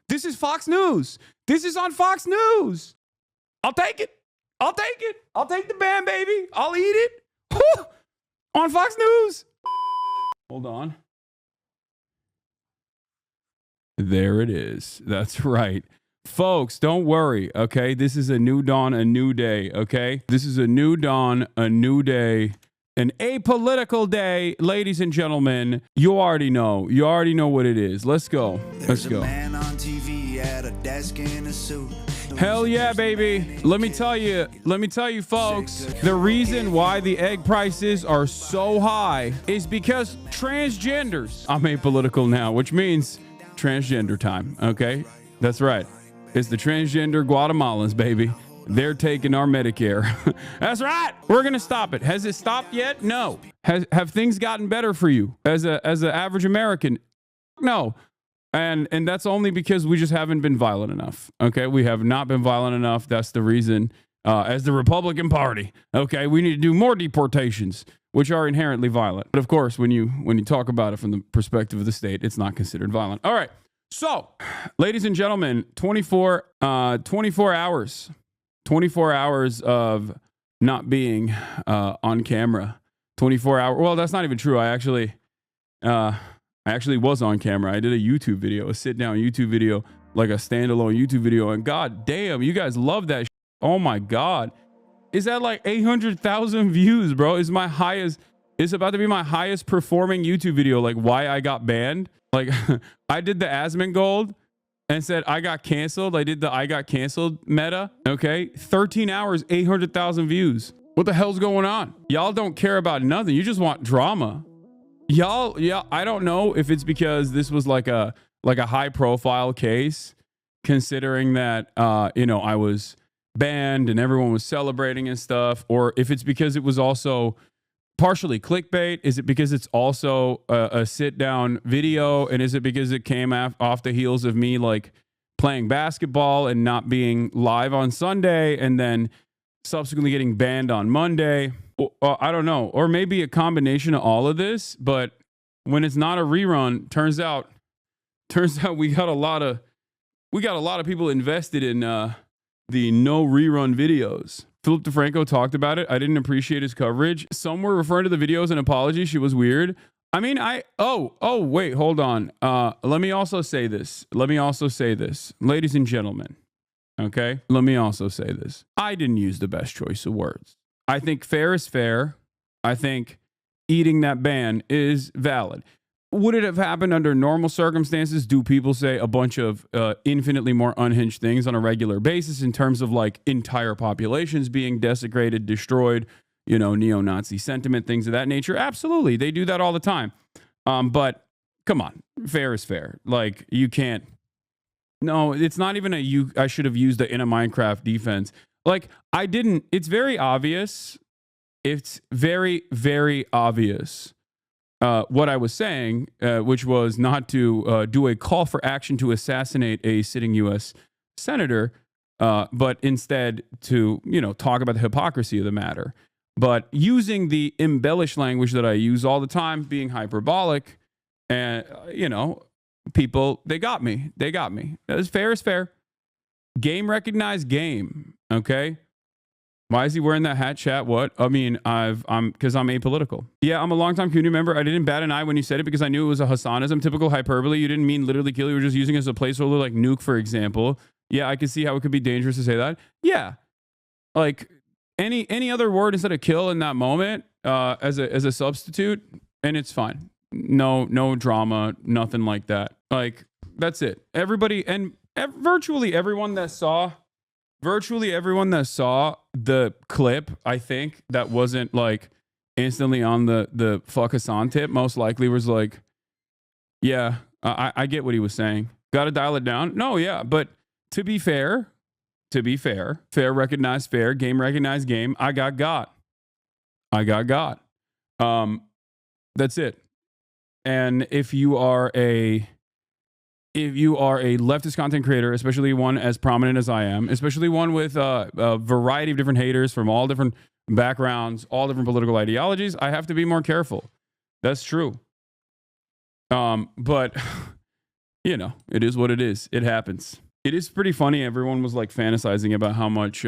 This is Fox News. This is on Fox News. I'll take it. I'll take it. I'll take the ban, baby. I'll eat it. Whew. On Fox News. Hold on. There it is. That's right. Folks, don't worry, okay? This is a new dawn, a new day, okay? This is a new dawn, a new day, an apolitical day, ladies and gentlemen. You already know. You already know what it is. Let's go. Let's go. There's a man on TV at a desk in a suit. Hell yeah, baby. Let me tell you, folks, the reason why the egg prices are so high is because transgenders. I'm apolitical now, which means transgender time, okay? That's right. It's the transgender Guatemalans, baby. They're taking our Medicare. That's right. We're going to stop it. Has it stopped yet? No. Have things gotten better for you as an average American? No. And that's only because we just haven't been violent enough. Okay, we have not been violent enough. That's the reason. As the Republican Party, okay, we need to do more deportations, which are inherently violent. But of course, when you talk about it from the perspective of the state, it's not considered violent. All right. So, ladies and gentlemen, 24 hours of not being on camera. 24 hours. Well, that's not even true. I actually was on camera. I did a YouTube video, a sit-down YouTube video, like a standalone YouTube video. And god damn, you guys love that. Oh my god. Is that like 800,000 views, bro? It's about to be my highest performing YouTube video. Like why I got banned. Like I did the Asmongold and said I got canceled. I did the I got canceled meta. Okay. 13 hours, 800,000 views. What the hell's going on? Y'all don't care about nothing. You just want drama. Y'all, yeah, I don't know if it's because this was like a high profile case, considering that I was banned and everyone was celebrating and stuff, or if it's because it was also partially clickbait. Is it because it's also a sit down video, and is it because it came off the heels of me like playing basketball and not being live on Sunday and then subsequently getting banned on Monday? I don't know, or maybe a combination of all of this. But when it's not a rerun, turns out we got a lot of people invested in the no rerun videos. Philip DeFranco talked about it. I didn't appreciate his coverage. Some were referring to the video as an apology. She was weird. I mean, wait, hold on. Let me also say this, ladies and gentlemen. Okay, let me also say this. I didn't use the best choice of words. I think fair is fair. I think eating that ban is valid. Would it have happened under normal circumstances? Do people say a bunch of infinitely more unhinged things on a regular basis in terms of like entire populations being desecrated, destroyed, neo-Nazi sentiment, things of that nature? Absolutely. They do that all the time. But come on, fair is fair. Like you can't. No, it's not even I should have used in a Minecraft defense. Like I didn't. It's very obvious. It's very, very obvious what I was saying, which was not to do a call for action to assassinate a sitting U.S. senator, but instead to, talk about the hypocrisy of the matter. But using the embellished language that I use all the time, being hyperbolic, and, people, they got me. As fair is fair. Game recognized game. Okay. Why is he wearing that hat, chat? What? I mean, because I'm apolitical. Yeah, I'm a longtime community member. I didn't bat an eye when you said it because I knew it was a Hassanism, typical hyperbole. You didn't mean literally kill. You were just using it as a placeholder, like nuke, for example. Yeah, I can see how it could be dangerous to say that. Yeah, like any other word instead of kill in that moment as a substitute, and it's fine. No drama, nothing like that. Like that's it. Everybody and virtually everyone that saw the clip, I think, that wasn't like instantly on the fuck Hasan tip, most likely was like, yeah, I get what he was saying. Got to dial it down. No, yeah. But to be fair, fair recognized fair, game recognized game. I got got. That's it. And if you are a leftist content creator, especially one as prominent as I am, especially one with a variety of different haters from all different backgrounds, all different political ideologies, I have to be more careful. That's true. But you know, it is what it is. It happens. It is pretty funny. Everyone was like fantasizing about how much,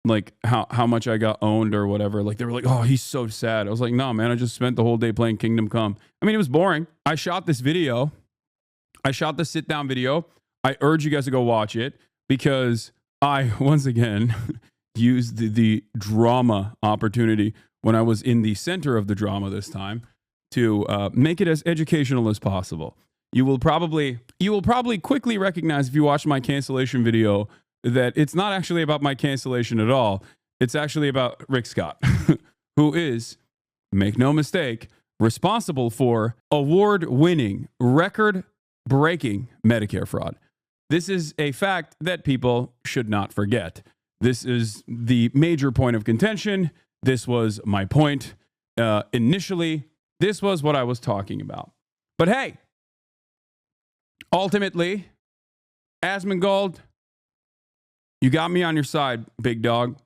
like how much I got owned or whatever. Like they were like, oh, he's so sad. I was like, no, man, I just spent the whole day playing Kingdom Come. I mean, it was boring. I shot this video. I shot the sit down video. I urge you guys to go watch it because I, once again, used the drama opportunity when I was in the center of the drama this time to make it as educational as possible. You will probably quickly recognize if you watch my cancellation video that it's not actually about my cancellation at all. It's actually about Rick Scott, who is, make no mistake, responsible for award-winning, record-breaking Medicare fraud. This is a fact that people should not forget. This is the major point of contention. This was my point. Initially, this was what I was talking about. But hey, ultimately, Asmongold, you got me on your side, big dog.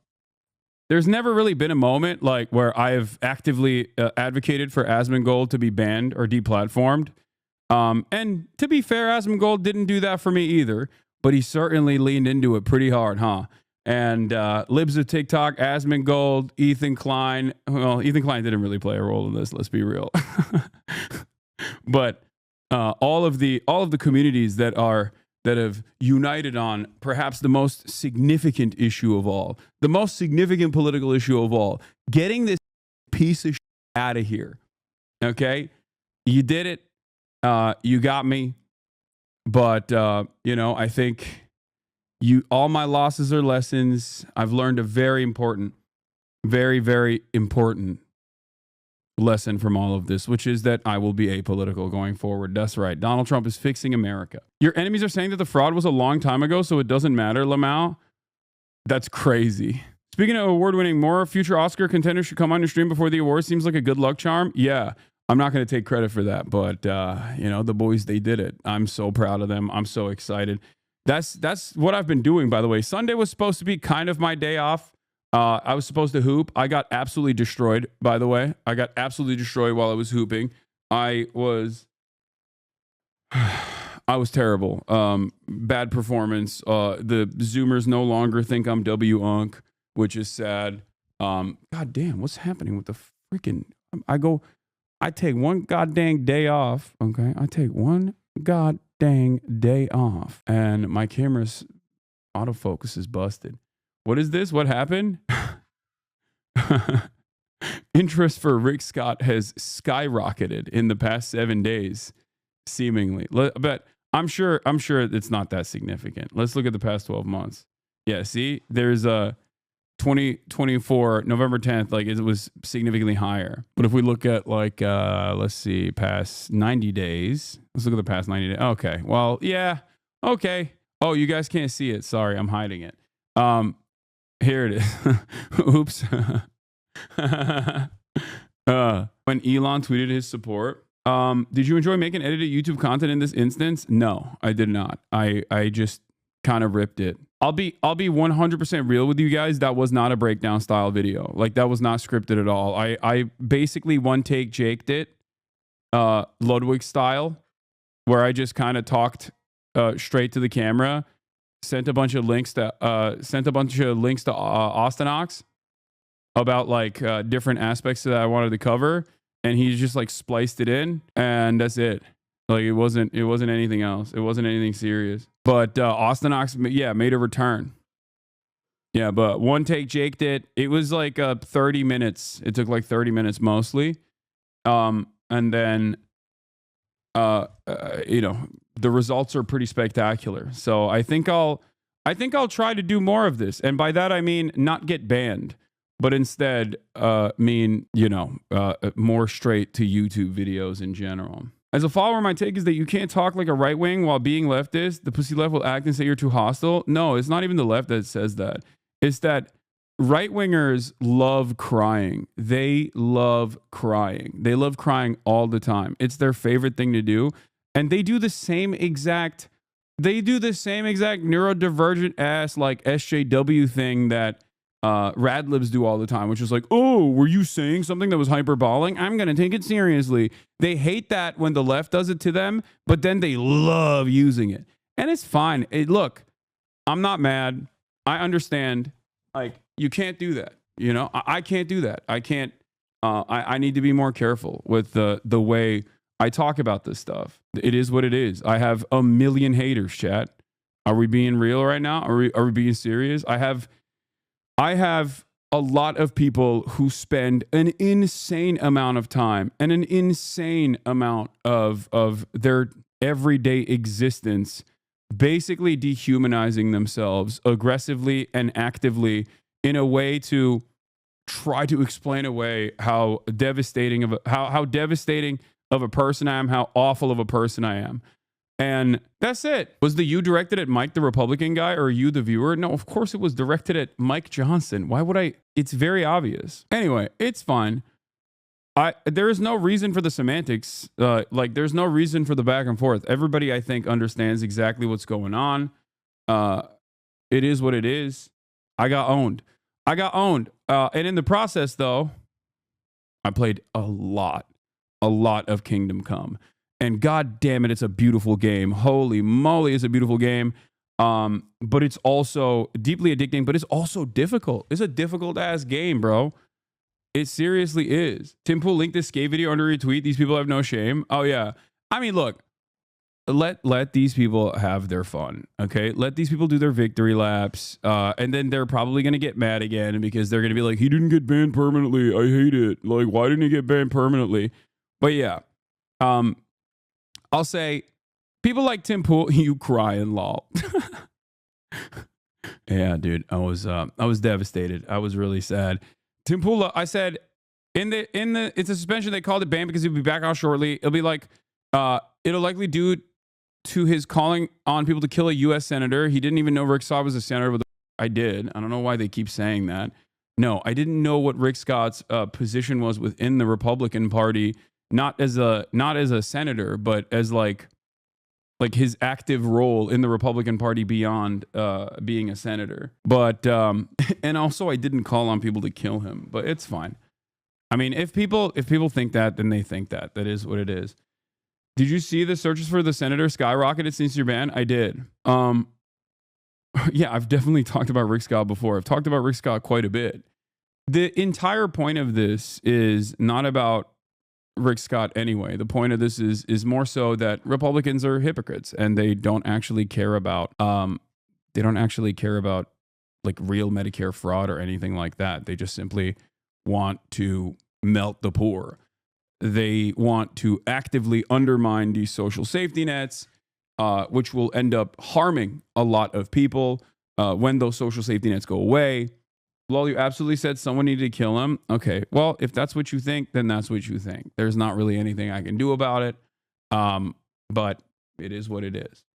There's never really been a moment like where I have actively advocated for Asmongold to be banned or deplatformed. And to be fair, Asmongold didn't do that for me either, but he certainly leaned into it pretty hard, huh? And Libs of TikTok, Asmongold, Ethan Klein. Well, Ethan Klein didn't really play a role in this. Let's be real. But all of the communities that have united on perhaps the most significant issue of all, the most significant political issue of all, getting this piece of shit out of here. Okay, you did it. You got me. But you know, I think all my losses are lessons. I've learned a very important, very, very important lesson from all of this, which is that I will be apolitical going forward. That's right. Donald Trump is fixing America. Your enemies are saying that the fraud was a long time ago, so it doesn't matter, Lamau. That's crazy. Speaking of award-winning, more future Oscar contenders should come on your stream before the awards. Seems like a good luck charm. Yeah, I'm not going to take credit for that, but you know, the boys, they did it. I'm so proud of them. I'm so excited. That's what I've been doing, by the way. Sunday was supposed to be kind of my day off. I was supposed to hoop. I got absolutely destroyed, by the way. I got absolutely destroyed while I was hooping. I was terrible. Bad performance. The Zoomers no longer think I'm W-Unk, which is sad. God damn, what's happening with the freaking... I take one goddamn day off, okay? I take one goddamn day off, and my camera's autofocus is busted. What is this? What happened? Interest for Rick Scott has skyrocketed in the past 7 days, seemingly. But I'm sure it's not that significant. Let's look at the past 12 months. Yeah, see, there's a 2024 November 10th, like it was significantly higher. But if we look at like let's see, past 90 days. Let's look at the past 90 days. Okay. Well, yeah. Okay. Oh, you guys can't see it. Sorry, I'm hiding it. Here it is. Oops. When Elon tweeted his support, did you enjoy making edited YouTube content in this instance? No, I did not. I just kind of ripped it. I'll be 100% real with you guys. That was not a breakdown style video. Like that was not scripted at all. I basically one take Jaked it, Ludwig style, where I just kind of talked straight to the camera. Sent a bunch of links to Austinox about like different aspects that I wanted to cover, and he just like spliced it in, and that's it. Like it wasn't anything else. It wasn't anything serious. But Austinox, yeah, made a return. Yeah, but one take Jaked it. It was like 30 minutes. It took like 30 minutes mostly, and then you know, the results are pretty spectacular. So I think I'll try to do more of this. And by that, I mean, not get banned, but instead mean, you know, more straight to YouTube videos in general. As a follower, my take is that you can't talk like a right wing while being leftist. The pussy left will act and say you're too hostile. No, it's not even the left that says that. It's that right wingers love crying. They love crying. They love crying all the time. It's their favorite thing to do. And they do the same exact neurodivergent ass like SJW thing that Radlibs do all the time, which is like, oh, were you saying something that was hyperbolic? I'm going to take it seriously. They hate that when the left does it to them, but then they love using it. And it's fine. Look, I'm not mad. I understand. Like, you can't do that. You know, I can't do that. I can't. I need to be more careful with the way I talk about this stuff. It is what it is. I have a million haters, chat. Are we being real right now? Are we being serious? I have a lot of people who spend an insane amount of time and an insane amount of their everyday existence basically dehumanizing themselves aggressively and actively in a way to try to explain away how devastating of a person I am, how awful of a person I am. And that's it. Was the you directed at Mike, the Republican guy, or you, the viewer? No, of course it was directed at Mike Johnson. Why would I? It's very obvious. Anyway, it's fine. There is no reason for the semantics. There's no reason for the back and forth. Everybody, I think, understands exactly what's going on. It is what it is. I got owned. And in the process, though, I played a lot of Kingdom Come. And god damn it, it's a beautiful game. Holy moly, it's a beautiful game. But it's also deeply addicting, but it's also difficult. It's a difficult ass game, bro. It seriously is. Tim Pool linked this skate video under your tweet. These people have no shame. Oh yeah. I mean, look, let these people have their fun. Okay. Let these people do their victory laps. And then they're probably going to get mad again because they're going to be like, he didn't get banned permanently. I hate it. Like, why didn't he get banned permanently? But yeah. I'll say, people like Tim Pool, you crying, lol. Yeah, dude, I was devastated. I was really sad. Tim Pool, I said, it's a suspension. They called it ban because he'll be back out shortly. It'll be like, it'll likely due to his calling on people to kill a U.S. senator. He didn't even know Rick Scott was a senator, but I did. I don't know why they keep saying that. No, I didn't know what Rick Scott's position was within the Republican Party. Not as a senator, but as like his active role in the Republican Party beyond being a senator. But and also I didn't call on people to kill him, but it's fine. I mean, if people think that, then they think that. That is what it is. Did you see the searches for the senator skyrocketed since your ban? I did. Yeah, I've definitely talked about Rick Scott before. I've talked about Rick Scott quite a bit. The entire point of this is not about Rick Scott anyway. The point of this is more so that Republicans are hypocrites and they don't actually care about like real Medicare fraud or anything like that. They just simply want to melt the poor. They want to actively undermine these social safety nets, which will end up harming a lot of people when those social safety nets go away. Lol, you absolutely said someone needed to kill him. Okay, well, if that's what you think, then that's what you think. There's not really anything I can do about it, but it is what it is.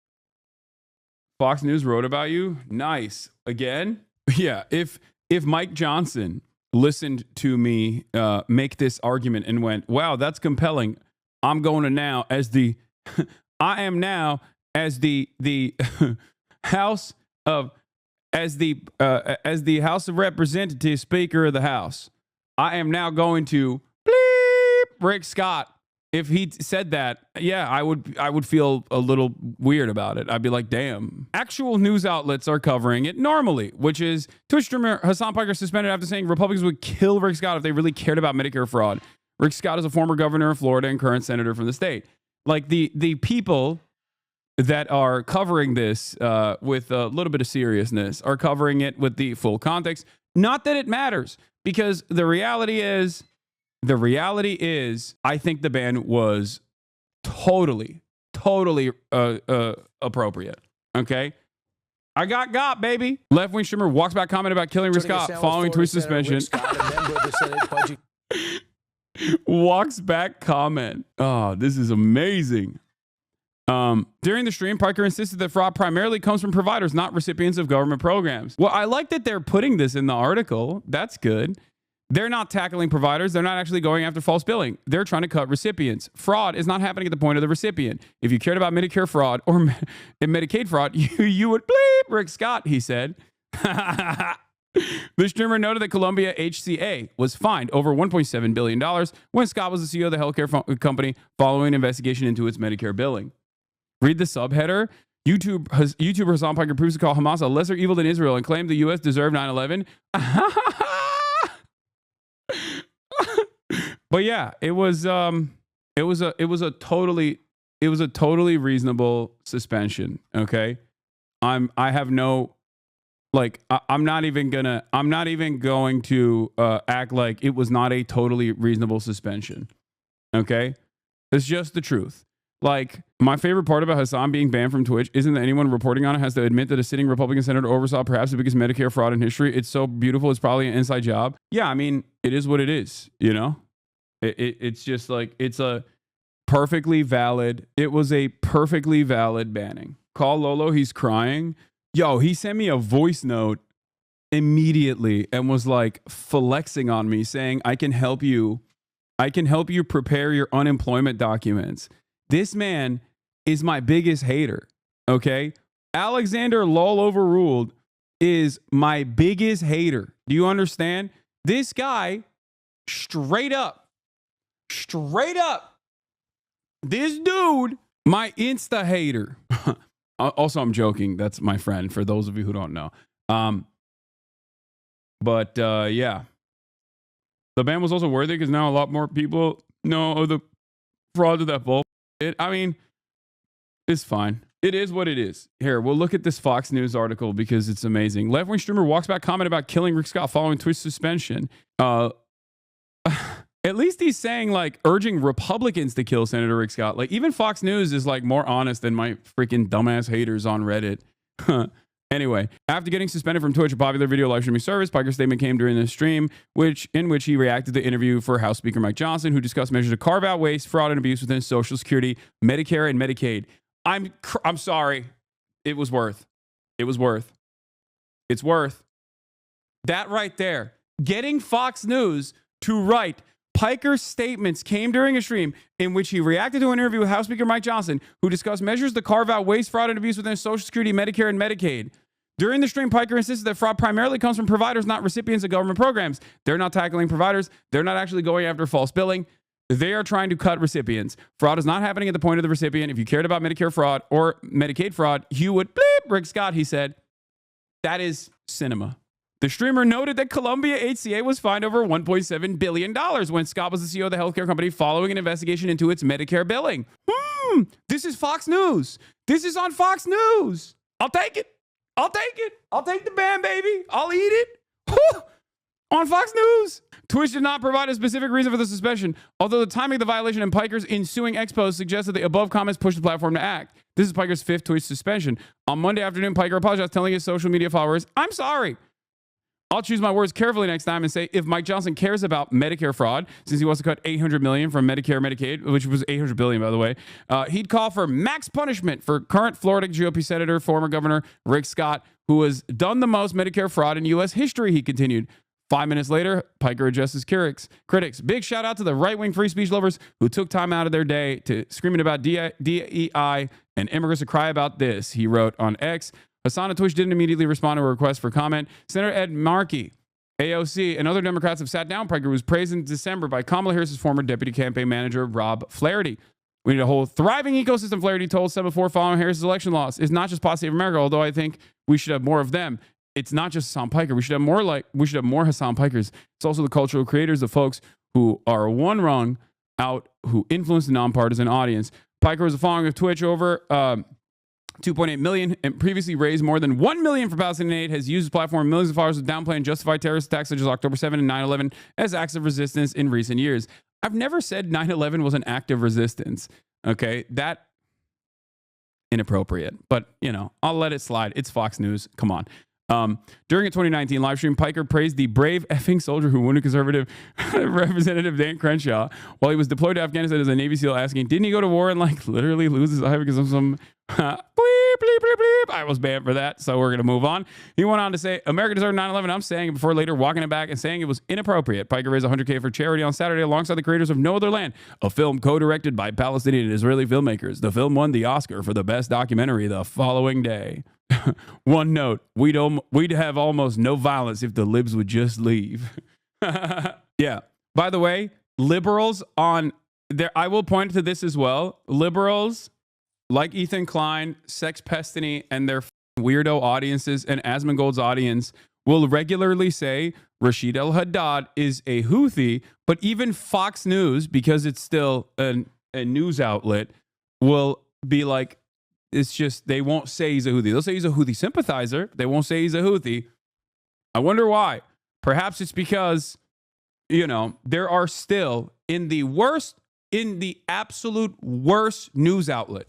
Fox News wrote about you. Nice. Again? Yeah, if Mike Johnson listened to me make this argument and went, wow, that's compelling. I'm going to now as the I am now as the House of as the House of Representatives Speaker of the House, I am now going to bleep Rick Scott. If he said that, yeah, I would feel a little weird about it. I'd be like, damn. Actual news outlets are covering it normally, which is Twitch streamer Hasan Piker suspended after saying Republicans would kill Rick Scott if they really cared about Medicare fraud. Rick Scott is a former governor of Florida and current senator from the state. Like the people that are covering this with a little bit of seriousness are covering it with the full context. Not that it matters, because the reality is, I think the ban was totally appropriate. Okay? I got, baby. Left-wing streamer walks back comment about killing Rick Scott following tweet suspension. Walks back comment. Oh, this is amazing. During the stream, Parker insisted that fraud primarily comes from providers, not recipients of government programs. Well, I like that they're putting this in the article. That's good. They're not tackling providers. They're not actually going after false billing. They're trying to cut recipients. Fraud is not happening at the point of the recipient. If you cared about Medicare fraud or Medicaid fraud, you would bleep Rick Scott, he said. The streamer noted that Columbia HCA was fined over $1.7 billion when Scott was the CEO of the healthcare company following an investigation into its Medicare billing. Read the subheader. YouTuber Hasan Piker proves to call Hamas a lesser evil than Israel and claimed the U.S. deserved 9/11. But yeah, it was a totally reasonable suspension. Okay, I'm not even going to act like it was not a totally reasonable suspension. Okay, it's just the truth. Like, my favorite part about Hasan being banned from Twitch isn't that anyone reporting on it has to admit that a sitting Republican senator oversaw perhaps the biggest Medicare fraud in history. It's so beautiful. It's probably an inside job. Yeah, I mean, it is what it is, you know? It's just like, it was a perfectly valid banning. Call Lolo, he's crying. Yo, he sent me a voice note immediately and was like flexing on me saying, I can help you prepare your unemployment documents. This man is my biggest hater, okay? Alexander Lol Overruled is my biggest hater. Do you understand? This guy, straight up, this dude, my Insta hater. Also, I'm joking. That's my friend, for those of you who don't know. Yeah. The ban was also worthy because now a lot more people know of the fraud of that bull. I mean, it's fine. It is what it is. Here, we'll look at this Fox News article because it's amazing. Left-wing streamer walks back comment about killing Rick Scott following Twitch suspension. At least he's saying, like, urging Republicans to kill Senator Rick Scott. Like, even Fox News is, like, more honest than my freaking dumbass haters on Reddit. Anyway, after getting suspended from Twitch, a popular video live streaming service, Piker's statement came during the stream, in which he reacted to the interview for House Speaker Mike Johnson, who discussed measures to carve out waste, fraud, and abuse within Social Security, Medicare, and Medicaid. I'm sorry. It was worth. It's worth. That right there. Getting Fox News to write Piker's statements came during a stream in which he reacted to an interview with House Speaker Mike Johnson, who discussed measures to carve out waste, fraud, and abuse within Social Security, Medicare, and Medicaid. During the stream, Piker insisted that fraud primarily comes from providers, not recipients of government programs. They're not tackling providers. They're not actually going after false billing. They are trying to cut recipients. Fraud is not happening at the point of the recipient. If you cared about Medicare fraud or Medicaid fraud, you would bleep Rick Scott, he said. That is cinema. The streamer noted that Columbia HCA was fined over $1.7 billion when Scott was the CEO of the healthcare company following an investigation into its Medicare billing. This is Fox News. This is on Fox News. I'll take it. I'll take the ban, baby. I'll eat it. Whew. On Fox News. Twitch did not provide a specific reason for the suspension, although the timing of the violation and Piker's ensuing expose suggests that the above comments pushed the platform to act. This is Piker's fifth Twitch suspension. On Monday afternoon, Piker apologized, telling his social media followers, I'm sorry. I'll choose my words carefully next time and say, if Mike Johnson cares about Medicare fraud, since he wants to cut $800 million from Medicare, Medicaid, which was $800 billion, by the way, he'd call for max punishment for current Florida GOP Senator, former Governor Rick Scott, who has done the most Medicare fraud in U.S. history, he continued. 5 minutes later, Piker addressed his critics. Big shout out to the right-wing free speech lovers who took time out of their day to screaming about DEI and immigrants to cry about this, he wrote on X. Hasan on Twitch didn't immediately respond to a request for comment. Senator Ed Markey, AOC, and other Democrats have sat down Piker, who was praised in December by Kamala Harris's former deputy campaign manager, Rob Flaherty. We need a whole thriving ecosystem, Flaherty told 7-4 following Harris's election loss. It's not just Pod Save America, although I think we should have more of them. It's not just Hasan Piker. We should have more Hasan Pikers. It's also the cultural creators, the folks who are one rung out, who influence the nonpartisan audience. Piker was a following of Twitch over 2.8 million and previously raised more than 1 million for Palestinian aid, has used his platform millions of followers to downplay and justify terrorist attacks such as October 7 and 9/11 as acts of resistance in recent years. I've never said 9/11 was an act of resistance. Okay, that inappropriate, but you know, I'll let it slide. It's Fox News. Come on. During a 2019 live stream, Piker praised the brave effing soldier who wounded conservative Representative Dan Crenshaw while he was deployed to Afghanistan as a Navy SEAL, asking, didn't he go to war and like literally lose his eye because of some Bleep, bleep, bleep, bleep. I was banned for that, so we're going to move on. He went on to say, America deserved 9/11. I'm saying it before later, walking it back and saying it was inappropriate. Piker raised $100K for charity on Saturday alongside the creators of No Other Land, a film co-directed by Palestinian and Israeli filmmakers. The film won the Oscar for the best documentary the following day. One note, we'd have almost no violence if the libs would just leave. Yeah. By the way, liberals on there, I will point to this as well. Liberals like Ethan Klein, Sex Pestiny, and their weirdo audiences and Asmongold's audience will regularly say Rashid al-Haddad is a Houthi, but even Fox News, because it's still a news outlet, will be like, it's just, they won't say he's a Houthi. They'll say he's a Houthi sympathizer. They won't say he's a Houthi. I wonder why. Perhaps it's because, you know, there are still in the absolute worst news outlet,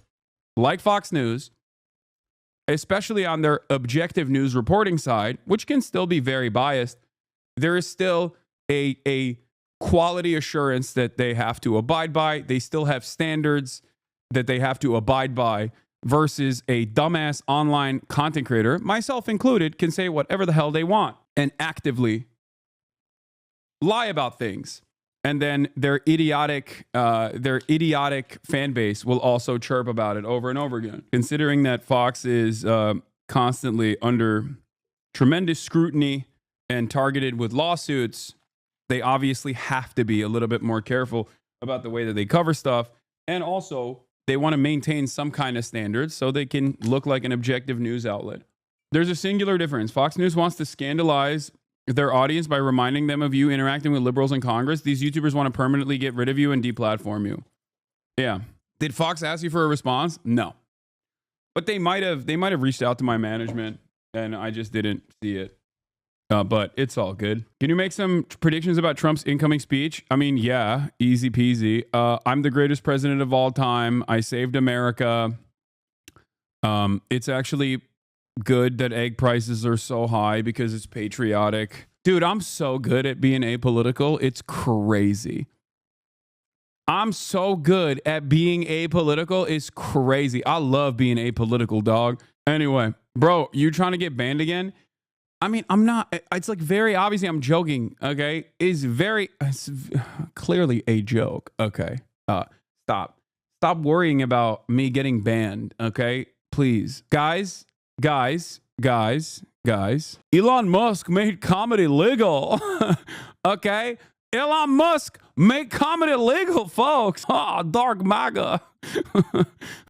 like Fox News, especially on their objective news reporting side, which can still be very biased, there is still a quality assurance that they have to abide by. They still have standards that they have to abide by versus a dumbass online content creator, myself included, can say whatever the hell they want and actively lie about things. And then their idiotic fan base will also chirp about it over and over again. Considering that Fox is constantly under tremendous scrutiny and targeted with lawsuits, they obviously have to be a little bit more careful about the way that they cover stuff. And also, they want to maintain some kind of standards so they can look like an objective news outlet. There's a singular difference. Fox News wants to scandalize their audience by reminding them of you interacting with liberals in Congress. These YouTubers want to permanently get rid of you and deplatform you. Yeah. Did Fox ask you for a response? No. But they might have reached out to my management and I just didn't see it. But it's all good. Can you make some predictions about Trump's incoming speech? I mean, yeah, easy peasy. I'm the greatest president of all time. I saved America. It's actually good that egg prices are so high because it's patriotic. Dude, I'm so good at being apolitical. It's crazy. I'm so good at being apolitical. It's crazy. I love being apolitical, dog. Anyway, bro, you trying to get banned again? I mean, I'm not. It's like very obviously I'm joking, okay? It's clearly a joke, okay? Stop worrying about me getting banned, okay? Please. Guys. Elon Musk made comedy legal. Okay? Elon Musk made comedy legal, folks. Oh, dark MAGA.